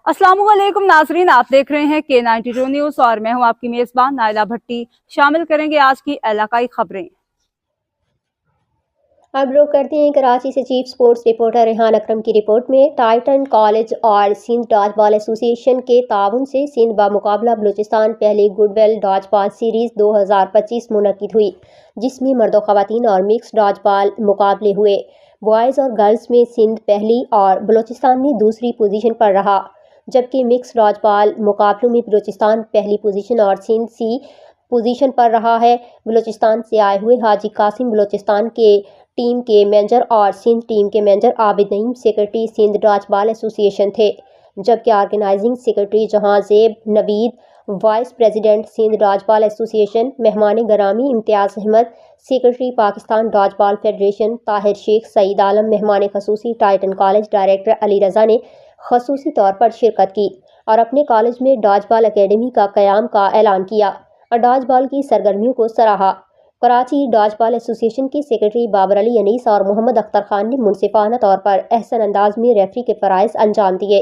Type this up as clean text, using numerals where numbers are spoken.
अस्सलाम वालेकुम नाजरीन, आप देख रहे हैं K92 न्यूज़ और मैं हूं आपकी मेज़बान नाइला भट्टी। शामिल करेंगे आज की इलाकाई खबरें। अब रुख करते हैं कराची से चीफ स्पोर्ट्स रिपोर्टर रेहान अकरम की रिपोर्ट में। टाइटन कॉलेज और सिंध डॉज बॉल एसोसिएशन के ताउन से सिंध बामुकाबला बलूचिस्तान पहली गुडविल डॉज बॉल सीरीज 2025 मुनक्किद हुई, जिसमें मर्द ख़वातीन और मिक्स डॉज बॉल मुकाबले हुए। बॉयज़ और गर्ल्स में सिंध पहली और बलूचिस्तान ने दूसरी पोजीशन पर रहा, जबकि मिक्स डॉज बॉल मुकाबलों में बलूचिस्तान पहली पोजीशन और सिंध सी पोजीशन पर रहा है। बलूचिस्तान से आए हुए हाजी कासिम बलूचिस्तान के टीम के मैनेजर और सिंध टीम के manager Abid Naeem secretary Sindh dodgeball association थे, जबकि organizing secretary Jahanzeb Naveed vice president Sindh dodgeball association, मेहमान गरामी Imtiaz Ahmed, secretary Pakistan dodgeball federation Tahir Sheikh, Saeed Alam मेहमान खसूसी, Titan college director Ali Raza ने खसूसी तौर पर शिरकत की और अपने कॉलेज में डॉज बॉल अकेडमी का क़याम का ऐलान किया और डॉज बॉल की सरगर्मियों को सराहा। कराची डॉज बॉल एसोसिएशन के सेक्रेटरी बाबर अली अनीस और मोहम्मद अख्तर खान ने मुनसिफाना तौर पर अहसन अंदाज में रेफरी के फ़राइज़ अंजाम दिए।